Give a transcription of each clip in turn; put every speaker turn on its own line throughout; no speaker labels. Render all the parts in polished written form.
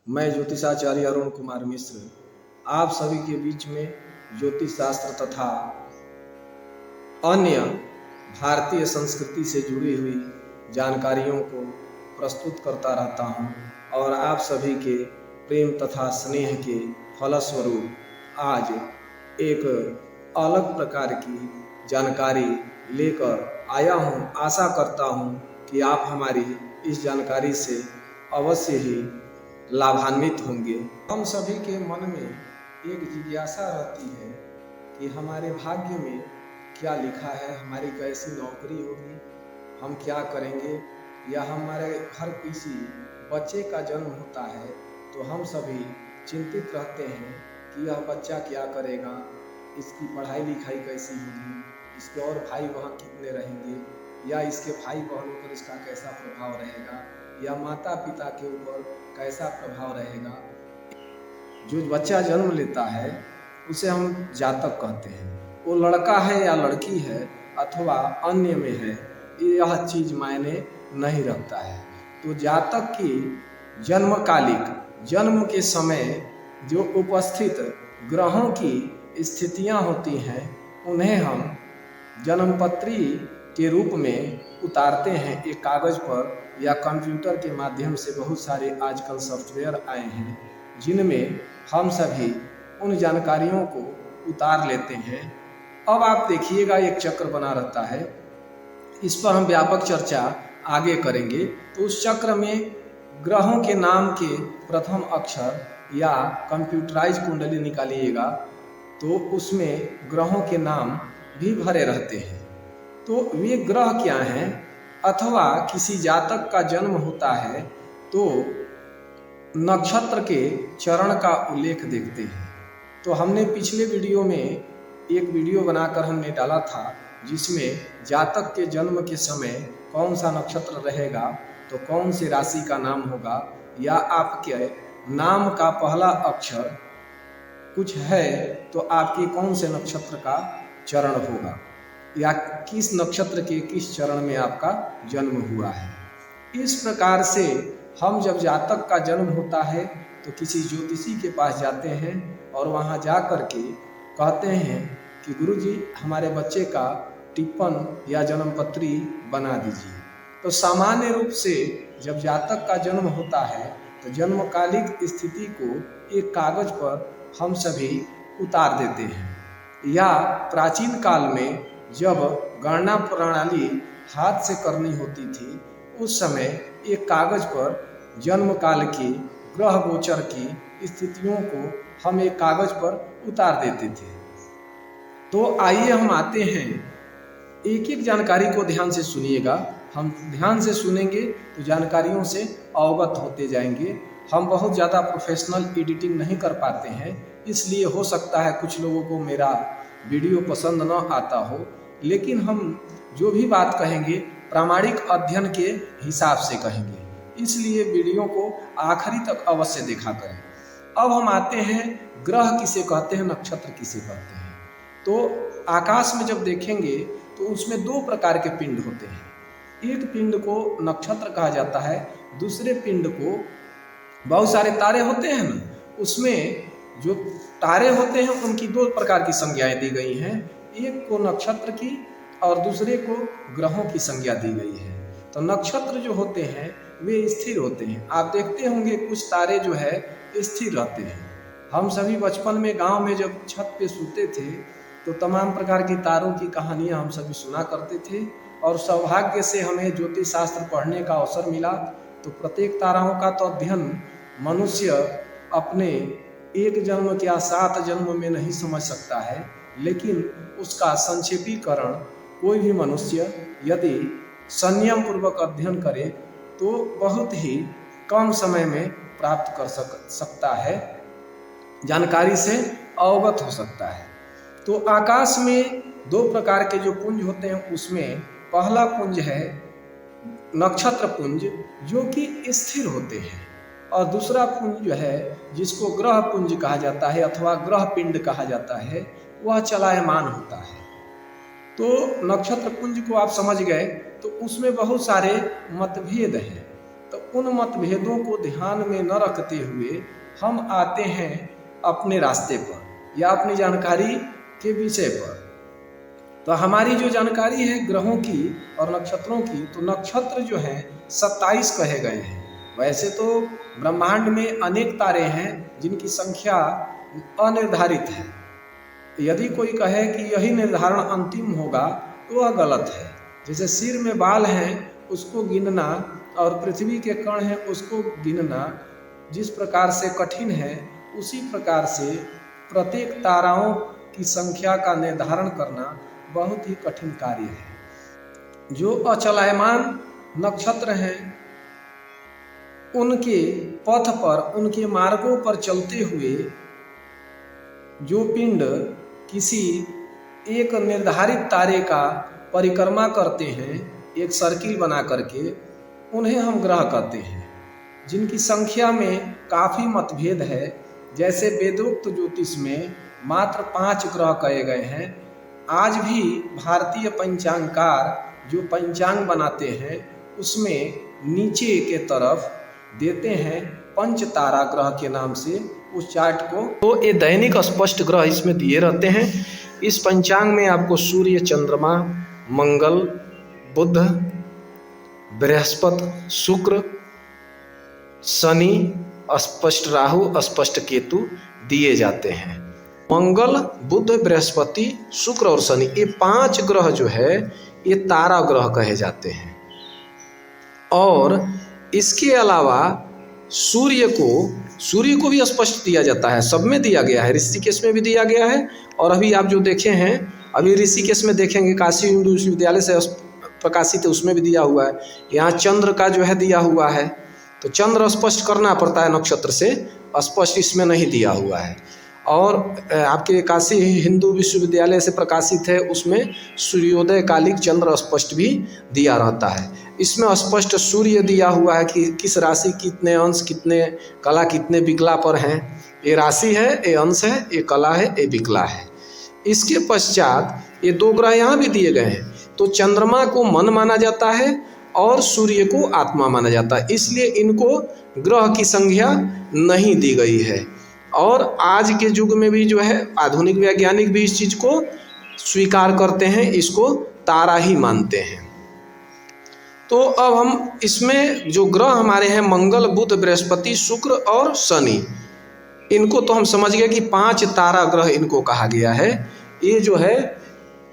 मैं ज्योतिषाचार्य अरुण कुमार मिश्र आप सभी के बीच में ज्योतिष शास्त्र तथा अन्य भारतीय संस्कृति से जुड़ी हुई जानकारियों को प्रस्तुत करता रहता हूं और आप सभी के प्रेम तथा स्नेह के फलस्वरूप आज एक अलग प्रकार की जानकारी लेकर आया हूं। आशा करता हूं कि आप हमारी इस जानकारी से अवश्य ही लाभान्वित होंगे। हम सभी के मन में एक जिज्ञासा रहती है कि हमारे भाग्य में क्या लिखा है, हमारी कैसी नौकरी होगी, हम क्या करेंगे, या हमारे घर किसी बच्चे का जन्म होता है तो हम सभी चिंतित रहते हैं कि यह बच्चा क्या करेगा, इसकी पढ़ाई लिखाई कैसी होगी, इसके और भाई बहन कितने रहेंगे, या इसके भाई बहनों पर इसका कैसा प्रभाव रहेगा, या माता पिता के ऊपर कैसा प्रभाव रहेगा। जो बच्चा जन्म लेता है उसे हम जातक कहते हैं। वो लड़का है या लड़की है अथवा अन्य में है, यह चीज मायने नहीं रखता है। तो जातक की जन्मकालिक जन्म के समय जो उपस्थित ग्रहों की स्थितियां होती हैं उन्हें हम जन्मपत्री के रूप में उतारते हैं एक कागज पर या कंप्यूटर के माध्यम से। बहुत सारे आजकल सॉफ्टवेयर आए हैं जिनमें हम सभी उन जानकारियों को उतार लेते हैं। अब आप देखिएगा एक चक्र बना रहता है, इस पर हम व्यापक चर्चा आगे करेंगे। तो उस चक्र में ग्रहों के नाम के प्रथम अक्षर या कंप्यूटराइज कुंडली निकालिएगा तो उसमें ग्रहों के नाम भी भरे रहते हैं। तो वे ग्रह क्या हैं, अथवा किसी जातक का जन्म होता है तो नक्षत्र के चरण का उल्लेख देखते हैं। तो हमने पिछले वीडियो में एक वीडियो बनाकर हमने डाला था जिसमें जातक के जन्म के समय कौन सा नक्षत्र रहेगा तो कौन सी राशि का नाम होगा, या आपके नाम का पहला अक्षर कुछ है तो आपके कौन से नक्षत्र का चरण होगा, या किस नक्षत्र के किस चरण में आपका जन्म हुआ है। इस प्रकार से हम जब जातक का जन्म होता है तो किसी ज्योतिषी के पास जाते हैं और वहां जा कर के कहते हैं कि गुरुजी हमारे बच्चे का टिप्पण या जन्मपत्री बना दीजिए। तो सामान्य रूप से जब जातक का जन्म होता है तो जन्मकालिक स्थिति को एक कागज पर हम सभी उतार देते हैं, या प्राचीन काल में जब गणना प्रणाली हाथ से करनी होती थी उस समय एक कागज पर जन्म काल की ग्रह गोचर की स्थितियों को हम एक कागज पर उतार देते थे। तो आइए हम आते हैं, एक एक जानकारी को ध्यान से सुनिएगा। हम ध्यान से सुनेंगे तो जानकारियों से अवगत होते जाएंगे। हम बहुत ज़्यादा प्रोफेशनल एडिटिंग नहीं कर पाते हैं, इसलिए हो सकता है कुछ लोगों को मेरा वीडियो पसंद न आता हो, लेकिन हम जो भी बात कहेंगे प्रामाणिक अध्ययन के हिसाब से कहेंगे, इसलिए वीडियो को आखिरी तक अवश्य देखा करें। अब हम आते हैं ग्रह किसे कहते हैं, नक्षत्र किसे कहते हैं। तो आकाश में जब देखेंगे तो उसमें दो प्रकार के पिंड होते हैं। एक पिंड को नक्षत्र कहा जाता है, दूसरे पिंड को बहुत सारे तारे होते हैं ना, उसमें जो तारे होते हैं उनकी दो प्रकार की संज्ञाएं दी गई हैं, एक को नक्षत्र की और दूसरे को ग्रहों की संज्ञा दी गई है। तो नक्षत्र जो होते हैं वे स्थिर होते हैं। आप देखते होंगे कुछ तारे जो है स्थिर रहते हैं। हम सभी बचपन में गांव में जब छत पे सोते थे तो तमाम प्रकार की तारों की कहानियां हम सभी सुना करते थे, और सौभाग्य से हमें ज्योतिष शास्त्र पढ़ने का अवसर मिला। तो प्रत्येक ताराओं का तो अध्ययन मनुष्य अपने एक जन्म या 7 जन्म में नहीं समझ सकता है, लेकिन उसका संक्षेपीकरण कोई भी मनुष्य यदि संयम पूर्वक अध्ययन करे तो बहुत ही कम समय में प्राप्त कर सकता है, जानकारी से अवगत हो सकता है। तो आकाश में दो प्रकार के जो पुंज होते हैं उसमें पहला पुंज है नक्षत्र पुंज जो कि स्थिर होते हैं, और दूसरा पुंज जो है जिसको ग्रह पुंज कहा जाता है अथवा ग्रह पिंड कहा जाता है, वह चलायमान होता है। तो नक्षत्र पुंज को आप समझ गए, तो उसमें बहुत सारे मतभेद हैं। तो उन मतभेदों को ध्यान में न रखते हुए हम आते हैं अपने रास्ते पर या अपनी जानकारी के विषय पर। तो हमारी जो जानकारी है ग्रहों की और नक्षत्रों की, तो नक्षत्र जो हैं 27 कहे गए हैं। वैसे तो ब्रह्मांड में अनेक तारे हैं जिनकी संख्या अनिर्धारित है। यदि कोई कहे कि यही निर्धारण अंतिम होगा तो वह गलत है। जैसे सिर में बाल हैं उसको गिनना और पृथ्वी के कण हैं उसको गिनना जिस प्रकार से कठिन है, उसी प्रकार से प्रत्येक ताराओं की संख्या का निर्धारण करना बहुत ही कठिन कार्य है। जो अचलायमान नक्षत्र हैं उनके पथ पर, उनके मार्गों पर चलते हुए जो पिंड किसी एक निर्धारित तारे का परिक्रमा करते हैं, एक सर्किल बना करके, उन्हें हम ग्रह कहते हैं, जिनकी संख्या में काफ़ी मतभेद है। जैसे वेदोक्त ज्योतिष में मात्र 5 ग्रह कहे गए हैं। आज भी भारतीय पंचांगकार जो पंचांग बनाते हैं उसमें नीचे के तरफ देते हैं पंच तारा ग्रह के नाम से उस चार्ट को। तो ये दैनिक स्पष्ट ग्रह इसमें दिए रहते हैं। इस पंचांग में आपको सूर्य, चंद्रमा, मंगल, बुध, बृहस्पति, शुक्र, शनि, स्पष्ट राहु, स्पष्ट केतु दिए जाते हैं। मंगल, बुध, बृहस्पति, शुक्र और शनि, ये 5 ग्रह जो है ये तारा ग्रह कहे जाते हैं। और इसके अलावा सूर्य को भी स्पष्ट दिया जाता है। सब में दिया गया है, ऋषिकेश में भी दिया गया है। और अभी आप जो देखे हैं, अभी ऋषिकेश में देखेंगे काशी हिंदू विश्वविद्यालय से प्रकाशित है, उसमें भी दिया हुआ है। यहाँ चंद्र का जो है दिया हुआ है, तो चंद्र स्पष्ट करना पड़ता है नक्षत्र से, स्पष्ट इसमें नहीं दिया हुआ है। और आपके काशी हिंदू विश्वविद्यालय से प्रकाशित है, उसमें सूर्योदय कालिक चंद्र स्पष्ट भी दिया रहता है। इसमें स्पष्ट सूर्य दिया हुआ है कि किस राशि कितने अंश, कितने कला, कितने विकला पर हैं। ये राशि है, ये अंश है, ये कला है, ये विकला है। इसके पश्चात ये 2 ग्रह यहाँ भी दिए गए हैं। तो चंद्रमा को मन माना जाता है और सूर्य को आत्मा माना जाता है, इसलिए इनको ग्रह की संज्ञा नहीं दी गई है। और आज के युग में भी जो है आधुनिक वैज्ञानिक भी इस चीज़ को स्वीकार करते हैं, इसको तारा ही मानते हैं। तो अब हम इसमें जो ग्रह हमारे हैं मंगल, बुध, बृहस्पति, शुक्र और शनि, इनको तो हम समझ गए कि 5 तारा ग्रह इनको कहा गया है। ये जो है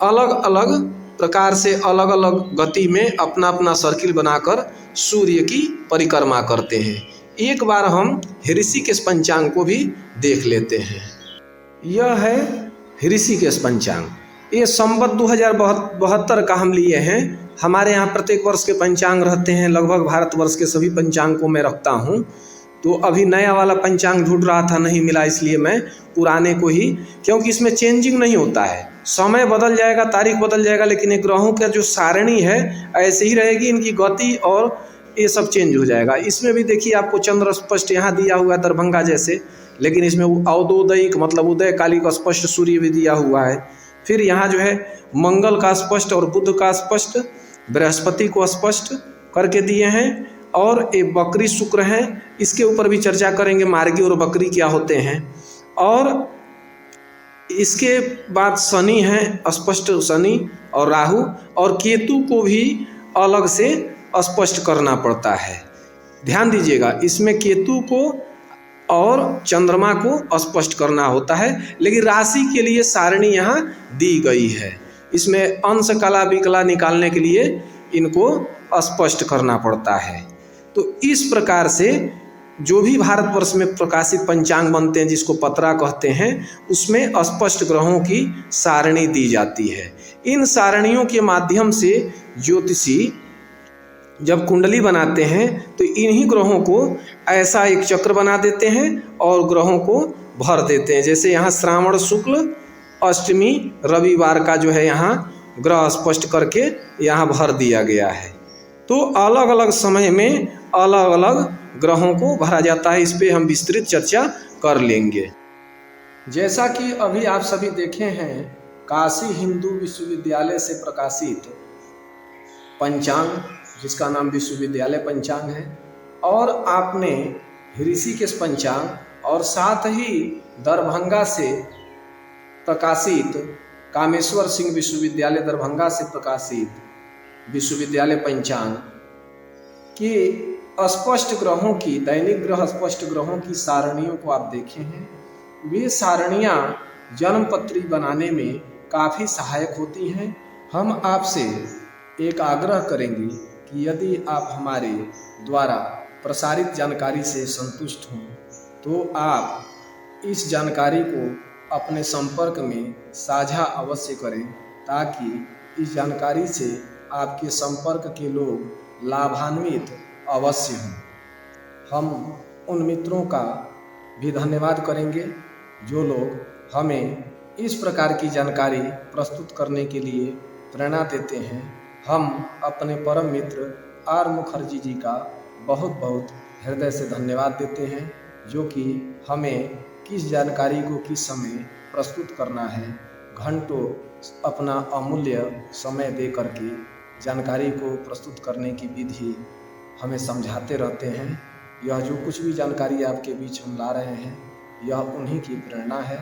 अलग अलग प्रकार से अलग अलग गति में अपना अपना सर्किल बनाकर सूर्य की परिक्रमा करते हैं। एक बार हम ऋषिकेश पंचांग को भी देख लेते हैं। यह है ऋषिकेश पंचांग। ये संवत 2072 का हम लिए हैं। हमारे यहाँ प्रत्येक वर्ष के पंचांग रहते हैं, लगभग भारतवर्ष के सभी पंचांग को मैं रखता हूँ। तो अभी नया वाला पंचांग ढूंढ रहा था, नहीं मिला, इसलिए मैं पुराने को ही, क्योंकि इसमें चेंजिंग नहीं होता है। समय बदल जाएगा, तारीख बदल जाएगा, लेकिन ये ग्रहों का जो सारणी है ऐसे ही रहेगी, इनकी गति और ये सब चेंज हो जाएगा। इसमें भी देखिए आपको चंद्र स्पष्ट यहाँ दिया हुआ है दरभंगा जैसे, लेकिन इसमें अवधोदयिक मतलब उदय कालिक स्पष्ट सूर्य भी दिया हुआ है। फिर यहाँ जो है मंगल का स्पष्ट और बुध का स्पष्ट, बृहस्पति को स्पष्ट करके दिए हैं। और ये बकरी शुक्र हैं, इसके ऊपर भी चर्चा करेंगे, मार्गी और बकरी क्या होते हैं। और इसके बाद शनि हैं, स्पष्ट शनि और राहु, और केतु को भी अलग से स्पष्ट करना पड़ता है। ध्यान दीजिएगा, इसमें केतु को और चंद्रमा को स्पष्ट करना होता है, लेकिन राशि के लिए सारणी यहाँ दी गई है। इसमें अंश कला विकला निकालने के लिए इनको स्पष्ट करना पड़ता है। तो इस प्रकार से जो भी भारतवर्ष में प्रकाशित पंचांग बनते हैं, जिसको पत्रा कहते हैं, उसमें स्पष्ट ग्रहों की सारणी दी जाती है। इन सारणियों के माध्यम से ज्योतिषी जब कुंडली बनाते हैं तो इन्हीं ग्रहों को ऐसा एक चक्र बना देते हैं और ग्रहों को भर देते हैं। जैसे यहाँ श्रावण शुक्ल अष्टमी रविवार का जो है यहाँ ग्रह स्पष्ट करके यहाँ भर दिया गया है। तो अलग अलग समय में अलग अलग ग्रहों को भरा जाता है। इस पे हम विस्तृत चर्चा कर लेंगे। जैसा कि अभी आप सभी देखे हैं, काशी हिंदू विश्वविद्यालय से प्रकाशित पंचांग, जिसका नाम विश्वविद्यालय पंचांग है, और आपने ऋषिकेश पंचांग और साथ ही दरभंगा से प्रकाशित कामेश्वर सिंह विश्वविद्यालय दरभंगा से प्रकाशित विश्वविद्यालय पंचांग कि स्पष्ट ग्रहों की दैनिक ग्रह स्पष्ट ग्रहों की सारणियों को आप देखे हैं। वे सारणियाँ जन्मपत्री बनाने में काफ़ी सहायक होती हैं। हम आपसे एक आग्रह करेंगे कि यदि आप हमारे द्वारा प्रसारित जानकारी से संतुष्ट हों तो आप इस जानकारी को अपने संपर्क में साझा अवश्य करें, ताकि इस जानकारी से आपके संपर्क के लोग लाभान्वित अवश्य हों। हम उन मित्रों का भी धन्यवाद करेंगे जो लोग हमें इस प्रकार की जानकारी प्रस्तुत करने के लिए प्रेरणा देते हैं। हम अपने परम मित्र आर मुखर्जी जी का बहुत बहुत हृदय से धन्यवाद देते हैं, जो कि हमें किस जानकारी को किस समय प्रस्तुत करना है, घंटों अपना अमूल्य समय दे करके जानकारी को प्रस्तुत करने की विधि हमें समझाते रहते हैं। यह जो कुछ भी जानकारी आपके बीच हम ला रहे हैं, यह उन्हीं की प्रेरणा है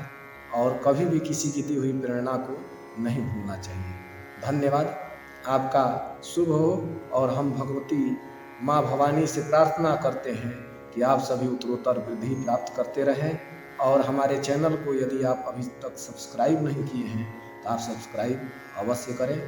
और कभी भी किसी की दी हुई प्रेरणा को नहीं भूलना चाहिए। धन्यवाद, आपका शुभ हो। और हम भगवती माँ भवानी से प्रार्थना करते हैं कि आप सभी उत्तरोत्तर वृद्धि प्राप्त करते रहें। और हमारे चैनल को यदि आप अभी तक सब्सक्राइब नहीं किए हैं तो आप सब्सक्राइब अवश्य करें।